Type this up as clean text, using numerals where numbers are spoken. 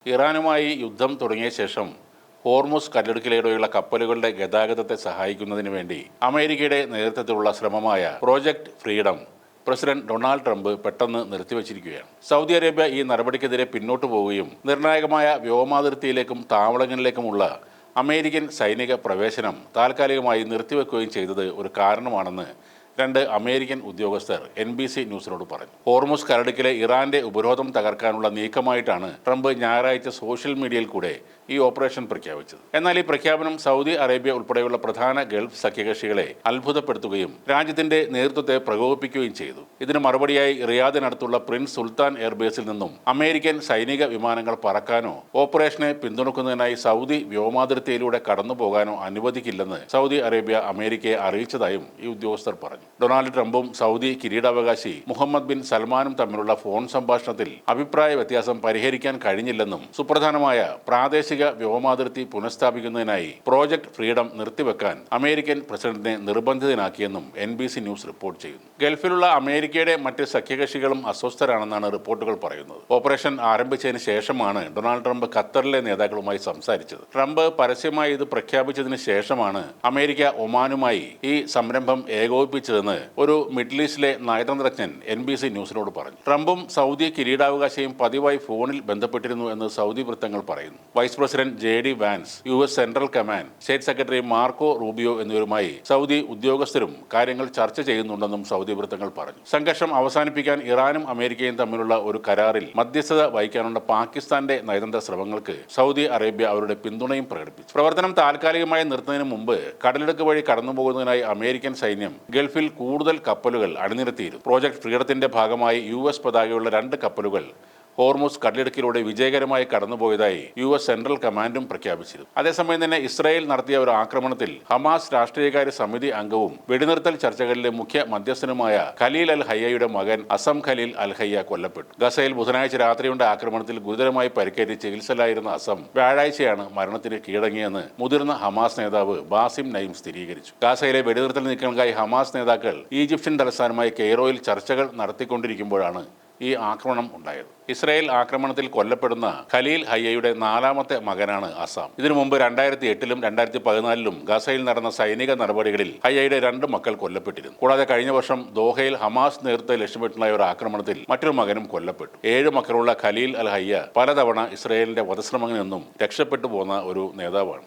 ഇറാനുമായി യുദ്ധം തുടങ്ങിയ ശേഷം ഹോർമുസ് കടലിടുക്കിലൂടെയുള്ള കപ്പലുകളുടെ ഗതാഗതത്തെ സഹായിക്കുന്നതിന് വേണ്ടി അമേരിക്കയുടെ നേതൃത്വത്തിലുള്ള ശ്രമമായ project freedom president Donald Trump പെട്ടെന്ന് നിർത്തിവച്ചിരിക്കുകയാണ്. സൗദി അറേബ്യ ഈ നടപടിക്കെതിരെ പിന്നോട്ടു പോവുകയും നിർണായകമായ വ്യോമാതിർത്തിയിലേക്കും താവളങ്ങളിലേക്കുമുള്ള അമേരിക്കൻ സൈനിക പ്രവേശനം താൽക്കാലികമായി നിർത്തിവെക്കുകയും ചെയ്തത് ഒരു കാരണമാണെന്ന് രണ്ട് അമേരിക്കൻ ഉദ്യോഗസ്ഥർ NBC ന്യൂസിനോട് പറഞ്ഞു. ഹോർമുസ് കടലിടുക്കിലെ ഇറാന്റെ ഉപരോധം തകർക്കാനുള്ള നീക്കമായിട്ടാണ് ട്രംപ് ഞായറാഴ്ച സോഷ്യൽ മീഡിയയിൽ കൂടെ ഈ ഓപ്പറേഷൻ പ്രഖ്യാപിച്ചത്. എന്നാൽ ഈ പ്രഖ്യാപനം സൗദി അറേബ്യ ഉൾപ്പെടെയുള്ള പ്രധാന ഗൾഫ് സഖ്യകക്ഷികളെ അത്ഭുതപ്പെടുത്തുകയും രാജ്യത്തിന്റെ നേതൃത്വത്തെ പ്രകോപിപ്പിക്കുകയും ചെയ്തു. ഇതിന് മറുപടിയായി റിയാദിനടുത്തുള്ള പ്രിൻസ് സുൽത്താൻ എയർബേസിൽ നിന്നും അമേരിക്കൻ സൈനിക വിമാനങ്ങൾ പറക്കാനോ ഓപ്പറേഷനെ പിന്തുണക്കുന്നതിനായി സൗദി വ്യോമാതിർത്തിയിലൂടെ കടന്നുപോകാനോ അനുവദിക്കില്ലെന്ന് സൗദി അറേബ്യ അമേരിക്കയെ അറിയിച്ചതായും ഈ ഉദ്യോഗസ്ഥർ പറഞ്ഞു. ഡൊണാൾഡ് ട്രംപും സൗദി കിരീടാവകാശി മുഹമ്മദ് ബിൻ സൽമാനും തമ്മിലുള്ള ഫോൺ സംഭാഷണത്തിൽ അഭിപ്രായ വ്യത്യാസം പരിഹരിക്കാൻ കഴിഞ്ഞില്ലെന്നും സുപ്രധാനമായ പ്രാദേശിക വ്യോമാതിർത്തി പുനഃസ്ഥാപിക്കുന്നതിനായി പ്രോജക്ട് ഫ്രീഡം നിർത്തിവെക്കാൻ അമേരിക്കൻ പ്രസിഡന്റിനെ നിർബന്ധിതനാക്കിയെന്നും NBC ന്യൂസ് റിപ്പോർട്ട് ചെയ്യുന്നു. ഗൾഫിലുള്ള അമേരിക്കയുടെ മറ്റ് സഖ്യകക്ഷികളും അസ്വസ്ഥരാണെന്നാണ് റിപ്പോർട്ടുകൾ പറയുന്നത്. ഓപ്പറേഷൻ ആരംഭിച്ചതിന് ശേഷമാണ് ഡൊണാൾഡ് ട്രംപ് ഖത്തറിലെ നേതാക്കളുമായി സംസാരിച്ചത്. ട്രംപ് പരസ്യമായി ഇത് പ്രഖ്യാപിച്ചതിന് ശേഷമാണ് അമേരിക്ക ഒമാനുമായി ഈ സംരംഭം ഏകോപിപ്പിച്ചതെന്ന് ഒരു മിഡിൽ ഈസ്റ്റിലെ നയതന്ത്രജ്ഞൻ NBC ന്യൂസിനോട് പറഞ്ഞു. ട്രംപും സൗദി കിരീടാവകാശിയും പതിവായി ഫോണിൽ ബന്ധപ്പെട്ടിരുന്നു എന്ന് സൗദി വൃത്തങ്ങൾ പറയുന്നു. Vice president JD Vance, US central command, state secretary Marco Rubio എന്നിവരുമായി സൗദി ഉദ്യോഗസ്ഥരും കാര്യങ്ങൾ ചർച്ച ചെയ്യുന്നുണ്ടെന്നും സൗദി വൃത്തങ്ങൾ പറഞ്ഞു. സംഘർഷം അവസാനിപ്പിക്കാൻ ഇറാനും അമേരിക്കയും തമ്മിലുള്ള ഒരു കരാറിൽ മധ്യസ്ഥത വഹിക്കാനുള്ള പാകിസ്ഥാന്റെ നയതന്ത്ര ശ്രമങ്ങൾക്ക് സൗദി അറേബ്യ അവരുടെ പിന്തുണയും പ്രകടിപ്പിച്ചു. പ്രവർത്തനം താൽക്കാലികമായി നിർത്തുന്നതിന് മുമ്പ് കടലിടുക്ക് വഴി കടന്നുപോകുന്നതിനായി അമേരിക്കൻ സൈന്യം ഗൾഫിൽ കൂടുതൽ കപ്പലുകൾ അണിനിരത്തിയിരുന്നു. പ്രോജക്ട് ഫ്രീഡത്തിന്റെ ഭാഗമായി US പതാകയുള്ള 2 കപ്പലുകൾ ഹോർമുസ് കടലിടുക്കിലൂടെ വിജയകരമായി കടന്നുപോയതായി US സെൻട്രൽ കമാൻഡും പ്രഖ്യാപിച്ചിരുന്നു. അതേസമയം തന്നെ ഇസ്രായേൽ നടത്തിയ ഒരു ആക്രമണത്തിൽ ഹമാസ് രാഷ്ട്രീയകാര്യ സമിതി അംഗവും വെടിനിർത്തൽ ചർച്ചകളിലെ മുഖ്യ മധ്യസ്ഥനുമായ ഖലീൽ അൽ ഹയ്യയുടെ മകൻ അസം ഖലീൽ അൽ ഹയ്യ കൊല്ലപ്പെട്ടു. ഗസയിൽ ബുധനാഴ്ച രാത്രിയുണ്ട ആക്രമണത്തിൽ ഗുരുതരമായി പരിക്കേറ്റ് ചികിത്സയിലായിരുന്ന അസം വ്യാഴാഴ്ചയാണ് മരണത്തിന് കീഴടങ്ങിയെന്ന് മുതിർന്ന ഹമാസ് നേതാവ് ബാസിം നയിം സ്ഥിരീകരിച്ചു. ഗാസയിലെ വെടിനിർത്തൽ നീക്കങ്ങൾക്കായി ഹമാസ് നേതാക്കൾ ഈജിപ്ഷ്യൻ തലസ്ഥാനമായ കെയ്റോയിൽ ചർച്ചകൾ നടത്തിക്കൊണ്ടിരിക്കുമ്പോഴാണ് ഈ ആക്രമണം ഉണ്ടായത്. ഇസ്രായേൽ ആക്രമണത്തിൽ കൊല്ലപ്പെടുന്ന ഖലീൽ ഹയ്യയുടെ 4ാമത്തെ മകനാണ് അസാം. ഇതിനു മുമ്പ് 2008-ലും 2014-ലും ഗസയിൽ നടന്ന സൈനിക നടപടികളിൽ ഹയ്യയുടെ 2 മക്കൾ കൊല്ലപ്പെട്ടിരുന്നു. കൂടാതെ കഴിഞ്ഞ വർഷം ദോഹയിൽ ഹമാസ് നേതൃത്വത്തെ ലക്ഷ്യമിട്ടുണ്ടായ ഒരു ആക്രമണത്തിൽ മറ്റൊരു മകനും കൊല്ലപ്പെട്ടു. 7 മക്കളുള്ള ഖലീൽ അൽ ഹയ്യ പലതവണ ഇസ്രായേലിന്റെ വധശ്രമങ്ങളിൽ നിന്നും രക്ഷപ്പെട്ടു പോന്ന ഒരു നേതാവാണ്.